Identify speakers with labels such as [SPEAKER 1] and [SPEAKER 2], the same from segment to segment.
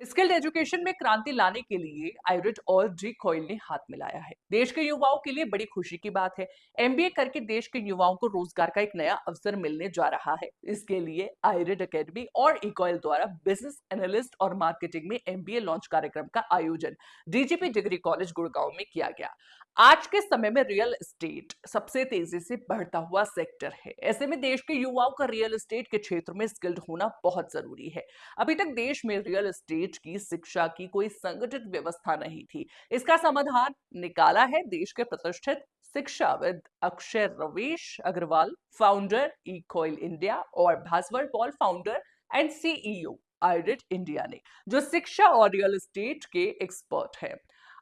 [SPEAKER 1] Skilled education में क्रांति लाने के लिए आइरिड और जी कॉइल ने हाथ मिलाया है। देश के युवाओं के लिए बड़ी खुशी की बात है। एमबीए करके देश के युवाओं को रोजगार का एक नया अवसर मिलने जा रहा है। इसके लिए आइरिड एकेडमी और इकॉइल द्वारा बिजनेस एनालिस्ट और मार्केटिंग में एमबीए लॉन्च कार्यक्रम का आयोजन डीजीपी डिग्री कॉलेज गुड़गांव में किया गया। आज के समय में रियल एस्टेट सबसे तेजी से बढ़ता हुआ सेक्टर है। ऐसे में देश के युवाओं का रियल एस्टेट के क्षेत्र में स्किल्ड होना बहुत जरूरी है। अभी तक देश में रियल एस्टेट की शिक्षा की कोई संगठित व्यवस्था नहीं थी। इसका समाधान निकाला है देश के प्रतिष्ठित शिक्षाविद अक्षय रवेश अग्रवाल, फाउंडर इकोइल इंडिया, और Bhaswar Paul, founder and CEO आइरिड इंडिया ने, जो शिक्षा और रियल एस्टेट के एक्सपर्ट हैं।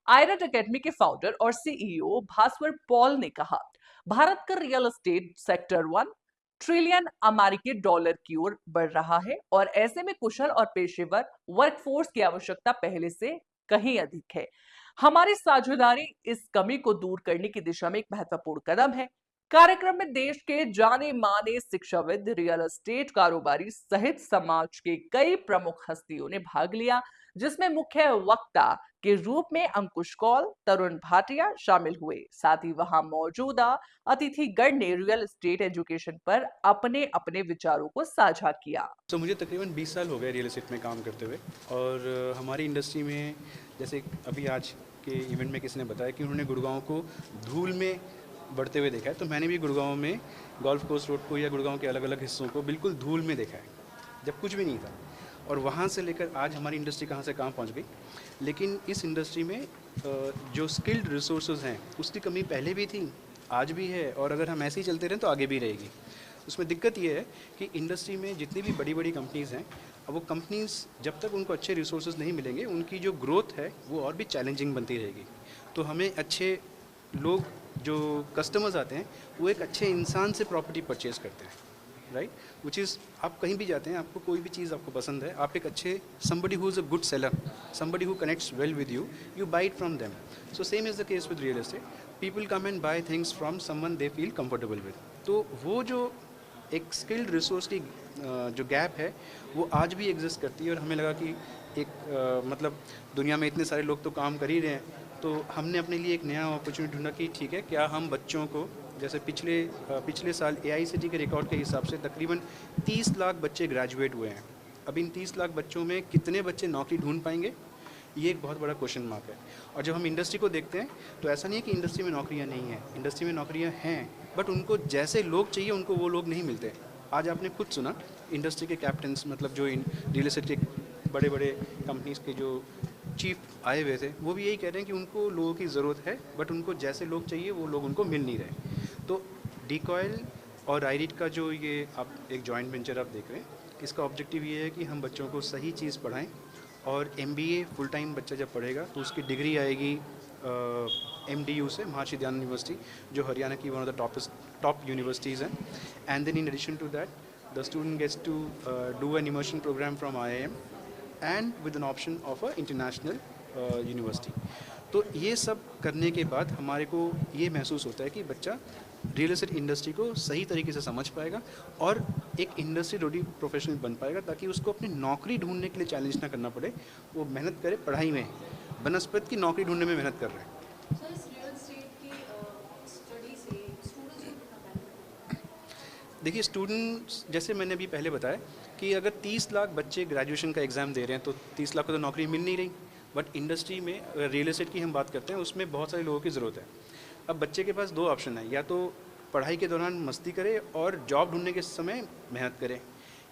[SPEAKER 1] आइरिड एकेडमी के फाउंडर और सीईओ भास्वर पॉल ने कहा, भारत का रियल एस्टेट सेक्टर 1 ट्रिलियन अमेरिकी डॉलर की ओर बढ़ रहा है और ऐसे में कुशल और पेशेवर वर्कफोर्स की आवश्यकता पहले से कहीं अधिक है। हमारी साझेदारी इस कमी को दूर करने की दिशा में एक महत्वपूर्ण कदम है। कार्यक्रम में देश के जाने माने शिक्षाविद, रियल एस्टेट कारोबारी सहित समाज के कई प्रमुख हस्तियों ने भाग लिया, जिसमें मुख्य वक्ता के रूप में अंकुश कौल, तरुण भाटिया शामिल हुए। साथ ही वहां मौजूदा अतिथिगण ने रियल एस्टेट एजुकेशन पर अपने अपने विचारों को साझा किया।
[SPEAKER 2] तो मुझे तकरीबन 20 साल हो गए रियल एस्टेट में काम करते हुए। और हमारी इंडस्ट्री में जैसे अभी आज के इवेंट में किसी ने बताया कि उन्होंने गुड़गांव को धूल में बढ़ते हुए देखा है, तो मैंने भी गुड़गांव में गोल्फ कोर्स रोड को या गुड़गांव के अलग अलग हिस्सों को बिल्कुल धूल में देखा है, जब कुछ भी नहीं था। और वहाँ से लेकर आज हमारी इंडस्ट्री कहाँ से कहाँ पहुँच गई। लेकिन इस इंडस्ट्री में जो स्किल्ड रिसोर्सेज हैं उसकी कमी पहले भी थी, आज भी है, और अगर हम ऐसे ही चलते रहें तो आगे भी रहेगी। उसमें दिक्कत ये है कि इंडस्ट्री में जितनी भी बड़ी बड़ी कंपनीज़ हैं, अब वो कंपनीज़ जब तक उनको अच्छे रिसोर्सेज नहीं मिलेंगे, उनकी जो ग्रोथ है वो और भी चैलेंजिंग बनती रहेगी। तो हमें अच्छे लोग, जो कस्टमर्स आते हैं, वो एक अच्छे इंसान से प्रॉपर्टी परचेज करते हैं, राइट। विच इज़, आप कहीं भी जाते हैं, आपको कोई भी चीज़ आपको पसंद है, आप एक अच्छे somebody who is a good seller, somebody who connects well with you, you buy it from them. So same is the case with real estate. People come and buy things from someone they feel comfortable with. तो वो जो एक skilled resource की जो gap है वो आज भी एग्जिस्ट करती है। और हमें लगा कि एक मतलब दुनिया में इतने सारे लोग तो काम कर ही रहे हैं, तो हमने अपने लिए एक नया अपॉर्चुनिटी ढूंढा कि ठीक है, क्या हम बच्चों को, जैसे पिछले साल AICTE के रिकॉर्ड के हिसाब से तकरीबन 30 लाख बच्चे ग्रेजुएट हुए हैं। अब इन 30 लाख बच्चों में कितने बच्चे नौकरी ढूंढ पाएंगे, ये एक बहुत बड़ा क्वेश्चन मार्क है। और जब हम इंडस्ट्री को देखते हैं तो ऐसा नहीं है कि इंडस्ट्री में नौकरियां नहीं हैं, इंडस्ट्री में नौकरियां हैं, बट उनको जैसे लोग चाहिए उनको वो लोग नहीं मिलते। आज आपने खुद सुना, इंडस्ट्री के कैप्टन्स, मतलब जो इन रियल एस्टेट के बड़े बड़े कंपनीज के जो चीफ आए हुए थे, वो भी यही कह रहे हैं कि उनको लोगों की ज़रूरत है, बट उनको जैसे लोग चाहिए वो लोग उनको मिल नहीं रहे। तो डीकॉयल और आइरिड का जो ये आप एक जॉइंट वेंचर आप देख रहे हैं, इसका ऑब्जेक्टिव ये है कि हम बच्चों को सही चीज़ पढ़ाएं। और MBA फुल टाइम बच्चा जब पढ़ेगा तो उसकी डिग्री आएगी MDU से, महर्षि दयानंद यूनिवर्सिटी, जो हरियाणा की one of the top universities हैं। And then in addition to that the student gets to do an immersion program from IIM and with an option of a international university. तो ये सब करने के बाद हमारे को ये महसूस होता है कि बच्चा रियल एस्टेट इंडस्ट्री को सही तरीके से समझ पाएगा और एक इंडस्ट्री रेडी प्रोफेशनल बन पाएगा, ताकि उसको अपनी नौकरी ढूंढने के लिए चैलेंज ना करना पड़े। वो मेहनत करे पढ़ाई में, बनस्पत की नौकरी ढूंढने में मेहनत कर रहे हैं। देखिए, स्टूडेंट्स, जैसे मैंने अभी पहले बताया कि अगर 30 लाख बच्चे ग्रेजुएशन का एग्ज़ाम दे रहे हैं तो 30 लाख को तो नौकरी मिल नहीं रही। बट इंडस्ट्री में अगर रियल एस्टेट की हम बात करते हैं, उसमें बहुत सारे लोगों की ज़रूरत है। अब बच्चे के पास दो ऑप्शन है, या तो पढ़ाई के दौरान मस्ती करे और जॉब ढूंढने के समय मेहनत करे,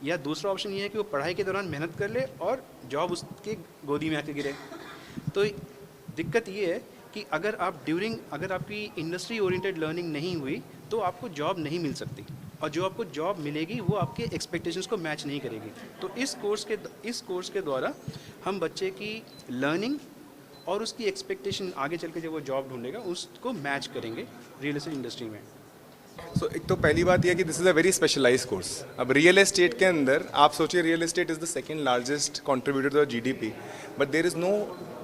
[SPEAKER 2] या दूसरा ऑप्शन ये है कि वो पढ़ाई के दौरान मेहनत कर ले और जॉब उसके गोदी में आके गिरे। तो दिक्कत ये है कि अगर आपकी इंडस्ट्री ओरिएंटेड लर्निंग नहीं हुई तो आपको जॉब नहीं मिल सकती, और जो आपको जॉब मिलेगी वो आपके एक्सपेक्टेशंस को मैच नहीं करेगी। तो इस कोर्स के द्वारा हम बच्चे की लर्निंग और उसकी एक्सपेक्टेशन आगे चल के जब वो जॉब ढूंढेगा उसको मैच करेंगे रियल एस्टेट इंडस्ट्री में।
[SPEAKER 3] एक तो पहली बात यह कि this is a very specialised course. अब रियल एस्टेट के अंदर आप सोचिए, real estate is the second largest contributor to GDP, but there is no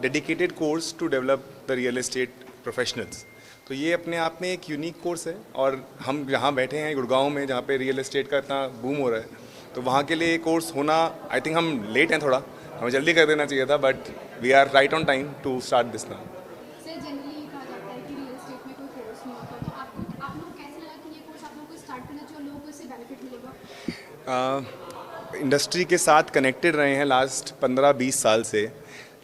[SPEAKER 3] dedicated course to develop the real estate professionals. तो ये अपने आप में एक यूनिक कोर्स है। और हम जहाँ बैठे हैं गुड़गांव में, जहाँ पे रियल एस्टेट का इतना बूम हो रहा है, तो वहाँ के लिए कोर्स होना, आई थिंक हम लेट हैं थोड़ा, हमें जल्दी कर देना चाहिए था, but we are right on time to start this now.
[SPEAKER 4] Sir generally कहा जाता है कि रियल एस्टेट में कोई कोर्स नहीं होता, तो आप लोग कैसे लगा कि ये कोर्स आप लोगों को स्टार्ट करना चाहिए और लोगों को इससे बेनिफिट मिलेगा?
[SPEAKER 3] इंडस्ट्री के साथ कनेक्टेड रहे हैं लास्ट 15-20 साल से,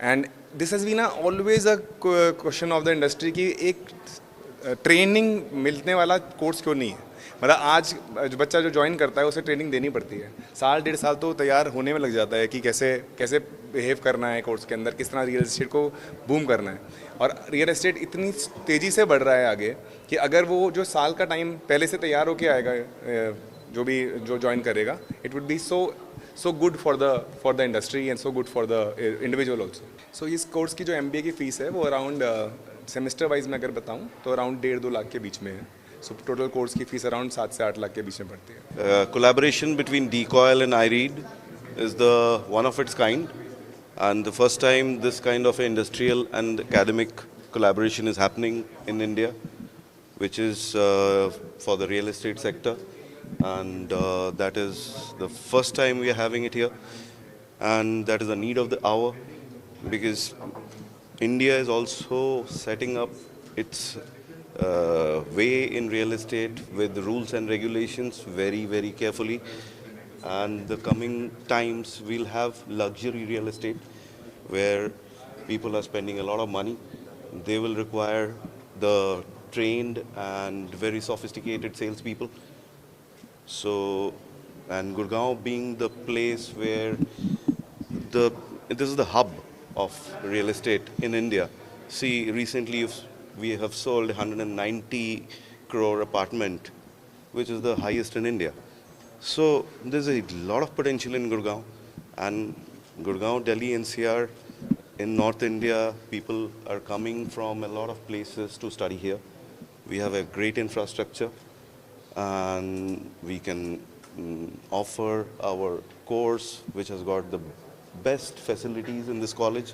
[SPEAKER 3] and this has been always a question of the industry कि एक ट्रेनिंग मिलने वाला कोर्स क्यों नहीं है। मतलब आज बच्चा जो ज्वाइन करता है उसे ट्रेनिंग देनी पड़ती है, 1.5 साल तो तैयार होने में लग जाता है कि कैसे कैसे बिहेव करना है कोर्स के अंदर, किस तरह रियल एस्टेट को बूम करना है। और रियल एस्टेट इतनी तेज़ी से बढ़ रहा है आगे कि अगर वो जो साल का टाइम पहले से तैयार होके आएगा, जो ज्वाइन करेगा, it would be so good for the industry and so good for the individual also. So इस कोर्स की जो MBA की फ़ीस है वो अराउंड सेमेस्टर वाइज में अगर बताऊँ तो अराउंड 1.5-2 लाख के बीच में है। सो टोटल कोर्स की फ़ीस अराउंड 7 से 8 लाख के बीच में पड़ती है।
[SPEAKER 5] Collaboration between DCOIL and iRead is the one of its kind, and the first time this kind of industrial and academic collaboration is happening in India, which is for the real estate sector, and that is the first time we are having it here, and that is a need of the hour, because India is also setting up its way in real estate with rules and regulations very carefully, and the coming times we'll have luxury real estate where people are spending a lot of money. They will require the trained and very sophisticated salespeople. So, and Gurgaon being the place where this is the hub of real estate in India. See, recently we have sold 190 crore apartment, which is the highest in India. So there's a lot of potential in Gurgaon, and Gurgaon, Delhi, NCR, in North India, people are coming from a lot of places to study here. We have a great infrastructure, and we can offer our course, which has got the best facilities in this college,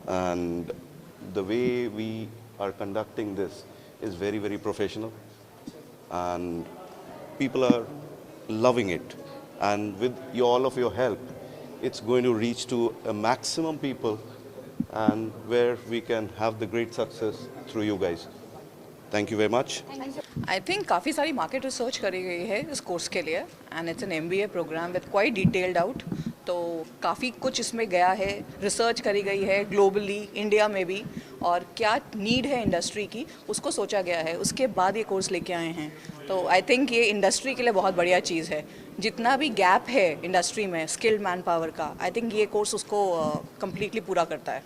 [SPEAKER 5] and the way we are conducting this is very professional, and people are loving it, and with all of your help it's going to reach to a maximum people, and where we can have the great success through you guys. Thank you very much.
[SPEAKER 6] I think काफ़ी सारी market research करी गई है इस course के लिए, and it's an MBA programme with quite detailed out. तो काफ़ी कुछ इसमें गया है, रिसर्च करी गई है ग्लोबली, इंडिया में भी, और क्या नीड है इंडस्ट्री की उसको सोचा गया है, उसके बाद ये कोर्स लेके आए हैं। तो आई थिंक ये इंडस्ट्री के लिए बहुत बढ़िया चीज़ है। जितना भी गैप है इंडस्ट्री में स्किल्ड मैन पावर का, आई थिंक ये कोर्स उसको कम्प्लीटली पूरा करता है।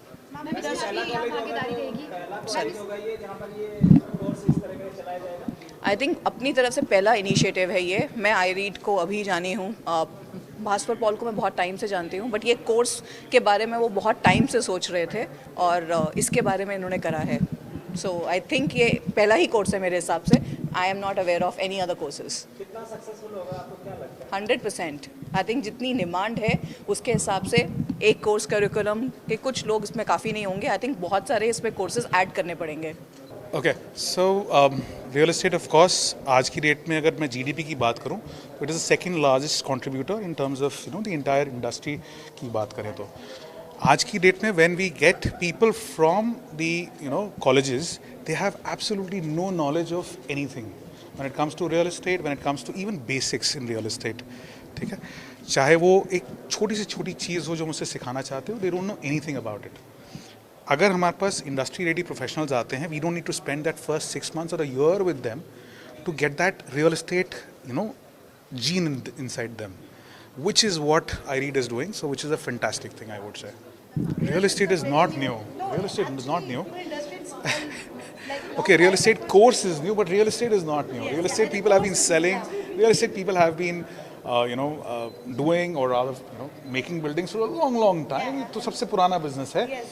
[SPEAKER 6] आई थिंक अपनी तरफ से पहला इनिशिएटिव है ये। मैं iRead को अभी जानी हूँ, भास्कर पॉल को मैं बहुत टाइम से जानती हूँ, बट ये कोर्स के बारे में वो बहुत टाइम से सोच रहे थे और इसके बारे में इन्होंने करा है। सो आई थिंक ये पहला ही कोर्स है मेरे हिसाब से। I am not aware of any other courses.
[SPEAKER 7] कितना सक्सेसफुल होगा आपको क्या लगता है?
[SPEAKER 6] 100%। आई थिंक जितनी डिमांड है उसके हिसाब से एक कोर्स करिकुलम के कुछ लोग इसमें काफ़ी नहीं होंगे। आई थिंक बहुत सारे इसमें कोर्सेज ऐड करने पड़ेंगे।
[SPEAKER 7] Okay, so real estate of course आज की डेट में अगर मैं GDP की बात करूं तो it is the second largest contributor in terms of the entire industry की बात करें तो आज की डेट में when we get people from the colleges, they have absolutely no knowledge of anything when it comes to real estate, when it comes to even basics in real estate. ठीक है, चाहे वो एक छोटी से छोटी चीज़ हो जो मुझसे सिखाना चाहते हो, they don't know anything about it. अगर हमारे पास इंडस्ट्री रेडी प्रोफेशनल्स आते हैं, we don't need to spend that first 6 months और a year with them to get that real estate gene inside them, which is what iRead is doing, so which is a fantastic thing, I would say. Real estate is not new. Real estate is not new. Okay, real estate course is new, but real estate is not new. Real estate people have been selling, real estate people have been doing or rather making buildings for a long time. ये तो सबसे पुराना business है.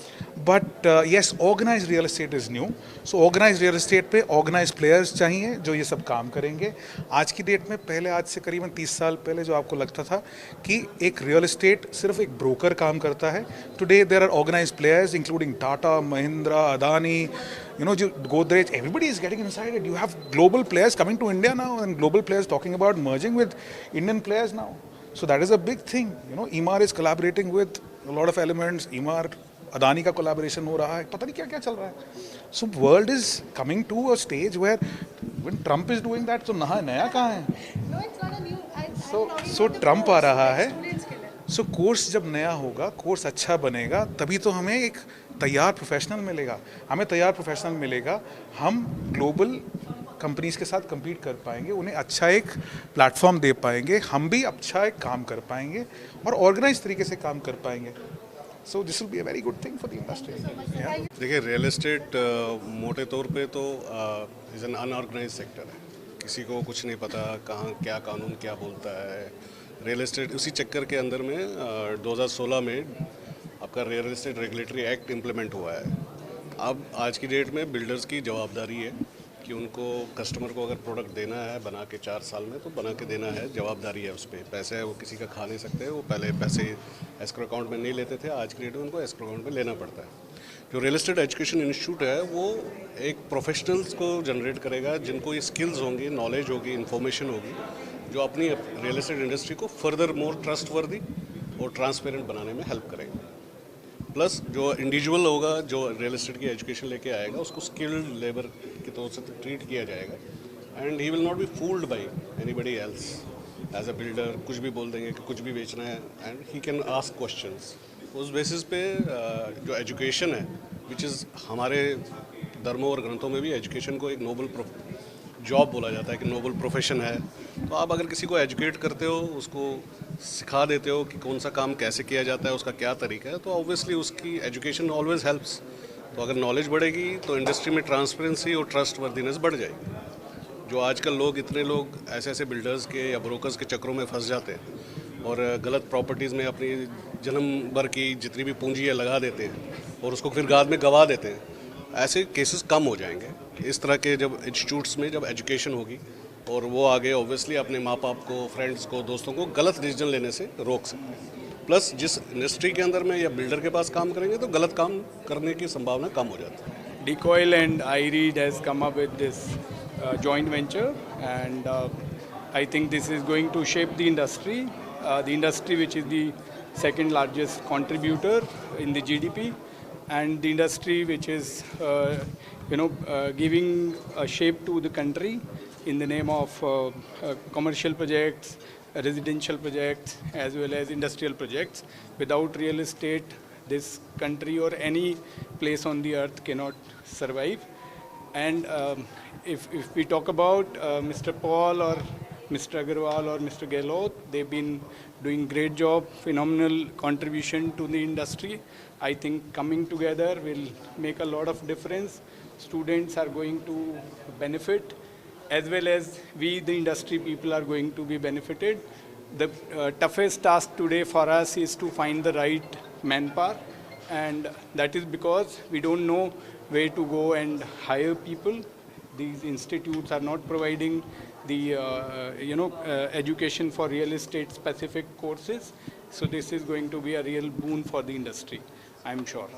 [SPEAKER 7] But yes, organized real estate is new. So organized real estate पे organized players चाहिए जो ये सब काम करेंगे। आज की डेट में पहले आज से करीबन 30 साल पहले जो आपको लगता था कि एक real estate सिर्फ एक broker काम करता है, today there are organized players including Tata, Mahindra, Adani, Godrej, everybody is getting inside it. You have global players coming to India now and global players talking about merging with Indian players now. So that is a big thing. Emaar is collaborating with lot of elements, Emaar Adani का collaboration हो रहा है, पता नहीं क्या क्या चल रहा है. So world is coming to a stage where when Trump is doing that, तो नया कहाँ है. सो ट्रम्प आ रहा है. सो कोर्स जब नया होगा, कोर्स अच्छा बनेगा, तभी तो हमें एक तैयार प्रोफेशनल मिलेगा. हमें तैयार प्रोफेशनल मिलेगा, हम ग्लोबल कंपनीज के साथ compete कर पाएंगे, उन्हें अच्छा एक प्लेटफॉर्म दे पाएंगे, हम भी अच्छा एक काम कर पाएंगे और ऑर्गेनाइज तरीके से काम कर पाएंगे. So this will be a very good thing for the industry.
[SPEAKER 8] देखिए, रियल एस्टेट मोटे तौर पे तो इज़ एन अनऑर्गेनाइज सेक्टर है. किसी को कुछ नहीं पता कहाँ क्या कानून क्या बोलता है. रियल एस्टेट उसी चक्कर के अंदर में 2016 में आपका real estate regulatory act implement हुआ है. अब आज की डेट में बिल्डर्स की जवाबदारी है कि उनको कस्टमर को अगर प्रोडक्ट देना है बना के 4 साल में, तो बना के देना है, जवाबदारी है उस पर. पैसे है वो किसी का खा नहीं सकते. वो पहले पैसे एस्क्रो अकाउंट में नहीं लेते थे, आज की डेट में उनको एस्क्रो अकाउंट में लेना पड़ता है. जो रियल एस्टेट एजुकेशन इंस्टीट्यूट है वो एक प्रोफेशनल्स को जनरेट करेगा जिनको ये स्किल्स होंगी, नॉलेज होगी, इन्फॉर्मेशन होगी, जो अपनी रियल एस्टेट इंडस्ट्री को फर्दर मोर ट्रस्टवर्दी और ट्रांसपेरेंट बनाने में हेल्प करेंगे. प्लस जो इंडिविजुअल होगा जो रियल एस्टेट की एजुकेशन लेके आएगा, उसको स्किल्ड लेबर के तौर से ट्रीट किया जाएगा. And he will not be fooled by anybody else. As a builder कुछ भी बोल देंगे कि कुछ भी बेचना है, and he can ask questions. उस बेसिस पे जो एजुकेशन है, विच इज़ हमारे धर्मों और ग्रंथों में भी एजुकेशन को एक नोबल जॉब बोला जाता है कि नोबल प्रोफेशन है. तो आप अगर किसी को एजुकेट करते हो, उसको सिखा देते हो कि कौन सा काम कैसे किया जाता है, उसका क्या तरीका है, तो ऑब्वियसली उसकी एजुकेशन ऑलवेज हेल्प्स. तो अगर नॉलेज बढ़ेगी तो इंडस्ट्री में ट्रांसपेरेंसी और ट्रस्टवर्दीनेस बढ़ जाएगी. जो आजकल लोग इतने लोग ऐसे ऐसे बिल्डर्स के या ब्रोकर्स के चक्करों में फंस जाते हैं और गलत प्रॉपर्टीज़ में अपनी जन्म भर की जितनी भी पूंजी है लगा देते हैं और उसको फिर बाद में गंवा देते हैं. ऐसे केसेस कम हो जाएंगे. इस तरह के जब इंस्टीट्यूट्स में जब एजुकेशन होगी और वो आगे ऑब्वियसली अपने माँ बाप को, फ्रेंड्स को, दोस्तों को गलत डिसीजन लेने से रोक सकते हैं. प्लस जिस इंडस्ट्री के अंदर में या बिल्डर के पास काम करेंगे तो गलत काम करने की संभावना कम हो जाती है.
[SPEAKER 9] Decoil and iRead has come up with this joint venture, and I think this is going to shape the industry which is the second largest contributor in the GDP, and the industry which is giving a shape to the country in the name of commercial projects, residential projects, as well as industrial projects. Without real estate, this country or any place on the earth cannot survive. And if we talk about Mr. Paul or Mr. Agarwal or Mr. Gehlot, they've been doing great job, phenomenal contribution to the industry. I think coming together will make a lot of difference. Students are going to benefit, as well as we, the industry people, are going to be benefited. The toughest task today for us is to find the right manpower, and that is because we don't know where to go and hire people. These institutes are not providing the education for real estate specific courses, so this is going to be a real boon for the industry, I'm sure.